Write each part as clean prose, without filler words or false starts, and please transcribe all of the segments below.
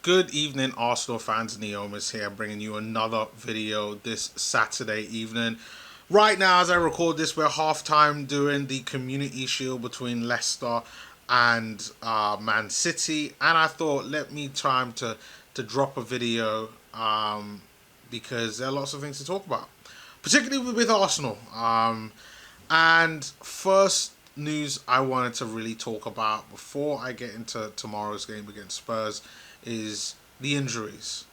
Good evening, Arsenal fans. Neomis here, bringing you another video this Saturday evening. Right now, as I record this, we're halftime during the Community Shield between Leicester and Man City, and I thought let me time to drop a video because there are lots of things to talk about, particularly with Arsenal. And first news I wanted to really talk about before I get into tomorrow's game against Spurs is the injuries.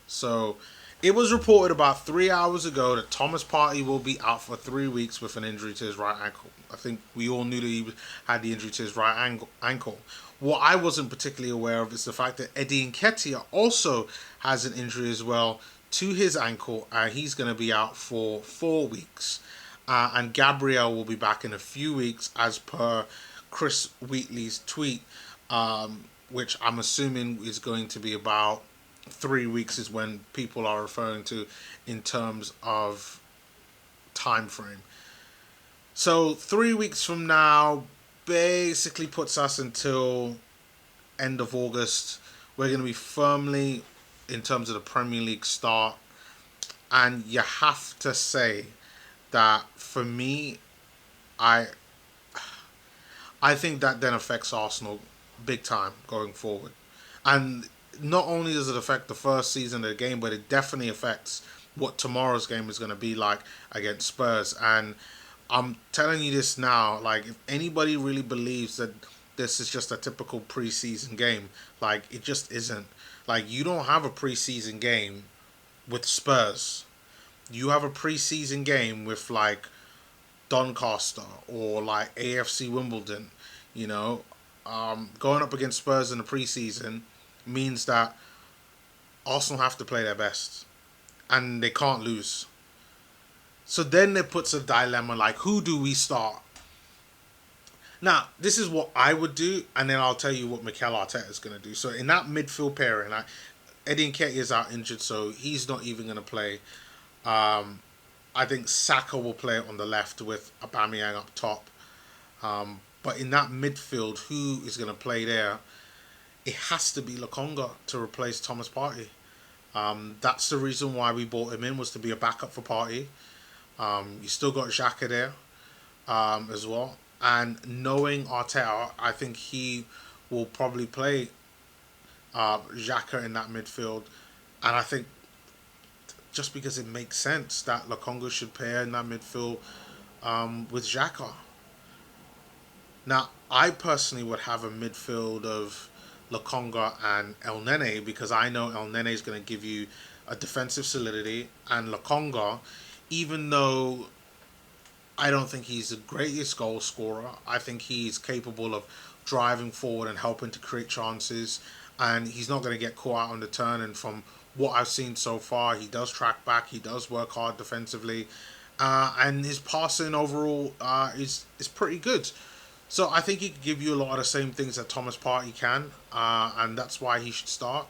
So it was reported about 3 hours ago that Thomas Partey will be out for 3 weeks with an injury to his right ankle. I think we all knew that he had the injury to his right ankle. What I wasn't particularly aware of is the fact that Eddie Nketiah also has an injury as well to his ankle. He's going to be out for 4 weeks. And Gabriel will be back in a few weeks, as per Chris Wheatley's tweet, which I'm assuming is going to be about 3 weeks is when people are referring to in terms of time frame. So 3 weeks from now basically puts us until end of August. We're going to be firmly in terms of the Premier League start. And you have to say that for me, I think that then affects Arsenal big time going forward. And not only does it affect the first season of the game, but it definitely affects what tomorrow's game is going to be like against Spurs. And I'm telling you this now, like, if anybody really believes that this is just a typical preseason game, like, it just isn't. Like, you don't have a preseason game with Spurs. You have a preseason game with, like, Doncaster or like AFC Wimbledon. You know, going up against Spurs in the preseason means that Arsenal have to play their best and they can't lose. So then it puts a dilemma, like, who do we start? Now, this is what I would do, and then I'll tell you what Mikel Arteta is going to do. So in that midfield pairing, Eddie Nketiah is out injured, so he's not even going to play. I think Saka will play on the left with Aubameyang up top. But in that midfield, who is going to play there? It has to be Lokonga to replace Thomas Partey. That's the reason why we bought him in, was to be a backup for Partey. You still got Xhaka there as well. And knowing Arteta, I think he will probably play Xhaka in that midfield. And I think just because it makes sense that Lokonga should pair in that midfield with Xhaka. Now, I personally would have a midfield of Lokonga and El Nene, because I know El Nene is going to give you a defensive solidity, and Lokonga, even though I don't think he's the greatest goal scorer, I think he's capable of driving forward and helping to create chances, and he's not going to get caught out on the turn. And from what I've seen so far, he does track back, he does work hard defensively, and his passing overall is pretty good. So I think he can give you a lot of the same things that Thomas Partey can, and that's why he should start.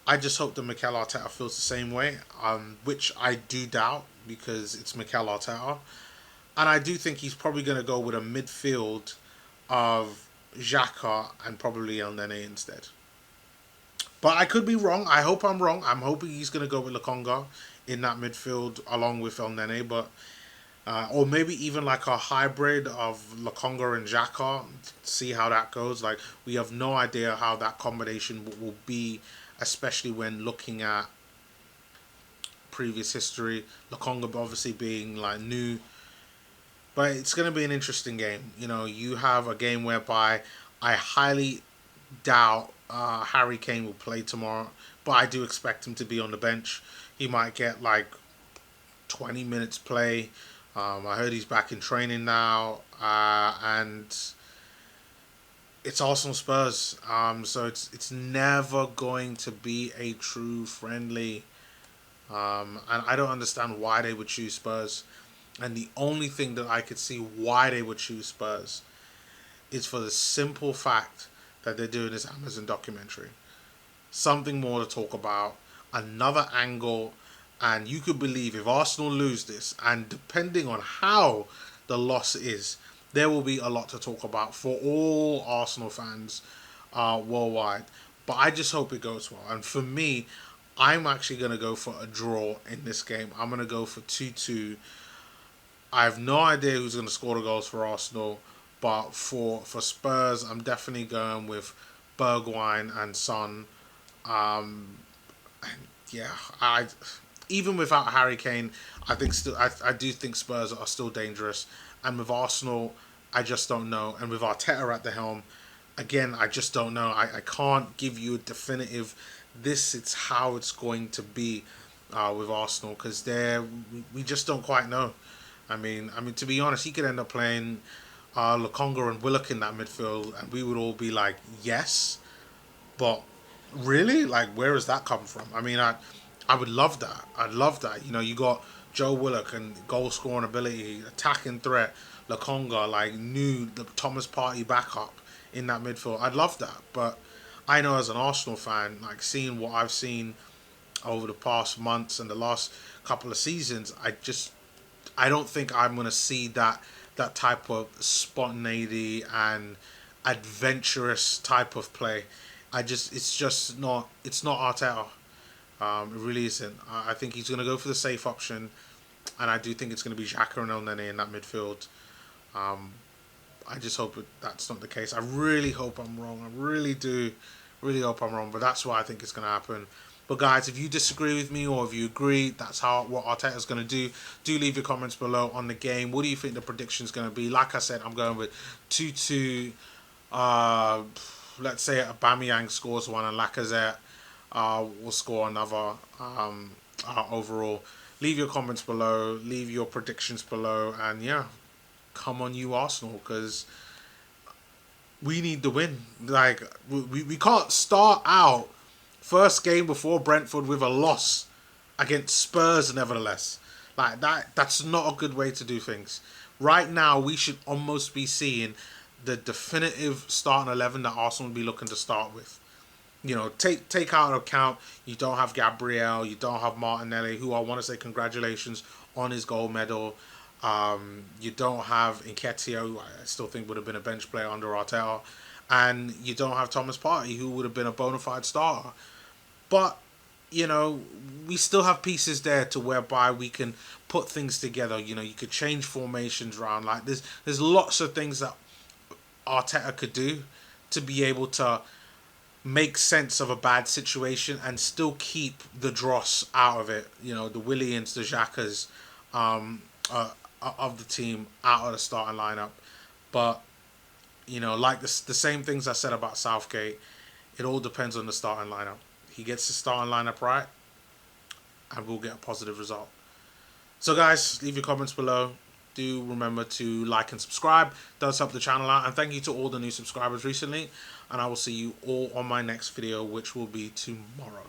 I just hope that Mikel Arteta feels the same way, which I do doubt, because it's Mikel Arteta. And I do think he's probably going to go with a midfield of Xhaka and probably El Nene instead. But I could be wrong. I hope I'm wrong. I'm hoping he's going to go with Lokonga in that midfield along with El Nene, but or maybe even like a hybrid of Lokonga and Xhaka. See how that goes. Like, we have no idea how that combination will be, especially when looking at previous history. Lokonga obviously being like new. But it's going to be an interesting game. You know, you have a game whereby I highly doubt Harry Kane will play tomorrow, but I do expect him to be on the bench. He might get like 20 minutes play. I heard he's back in training now, and it's Arsenal Spurs. So it's never going to be a true friendly, and I don't understand why they would choose Spurs. And the only thing that I could see why they would choose Spurs is for the simple fact that they're doing this Amazon documentary. Something more to talk about, another angle, and you could believe if Arsenal lose this, and depending on how the loss is, there will be a lot to talk about for all Arsenal fans worldwide. But I just hope it goes well. And for me, I'm actually going to go for a draw in this game. I'm going to go for 2-2. I have no idea who's going to score the goals for Arsenal, but for Spurs, I'm definitely going with Bergwijn and Son. Um, yeah, I even without Harry Kane, I do think Spurs are still dangerous, and with Arsenal, I just don't know, and with Arteta at the helm, again, I just don't know. I can't give you a definitive. This it's how it's going to be with Arsenal because we just don't quite know. I mean, to be honest, he could end up playing Lokonga and Willock in that midfield, and we would all be like, yes, but really, like, where has that come from? I mean, I would love that. I'd love that. You know, you got Joe Willock and goal scoring ability, attacking threat, Lokonga, like new the Thomas Partey backup in that midfield. I'd love that, but I know as an Arsenal fan, like seeing what I've seen over the past months and the last couple of seasons, I don't think I'm gonna see that type of spontaneity and adventurous type of play. It's not Arteta. It really isn't. I think he's gonna go for the safe option, and I do think it's gonna be Xhaka and El Nene in that midfield. Um, I just hope that's not the case. I really hope I'm wrong. I really do, really hope I'm wrong. But that's what I think is going to happen. But guys, if you disagree with me or if you agree, that's what Arteta's going to do leave your comments below on the game. What do you think the prediction's going to be? Like I said, I'm going with 2-2. Uh, let's say Aubameyang scores one and Lacazette will score another overall. Leave your comments below. Leave your predictions below. And yeah, come on you Arsenal because we need the win. Like we can't start out first game before Brentford with a loss against Spurs nevertheless. Like that's not a good way to do things. Right now we should almost be seeing the definitive starting 11 that Arsenal will be looking to start with. You know, take out of account you don't have Gabriel, you don't have Martinelli, who I want to say congratulations on his gold medal. You don't have Nketiah, who I still think would have been a bench player under Arteta, and you don't have Thomas Partey, who would have been a bona fide starter. But you know, we still have pieces there to whereby we can put things together. You know, you could change formations around. Like there's lots of things that Arteta could do to be able to make sense of a bad situation and still keep the dross out of it. You know, the Williams, the Xhakas um, of the team out of the starting lineup. But, you know, like the same things I said about Southgate, it all depends on the starting lineup. He gets the starting lineup right and we'll get a positive result. So guys, leave your comments below. Do remember to like and subscribe. It does help the channel out. And thank you to all the new subscribers recently. And I will see you all on my next video, which will be tomorrow.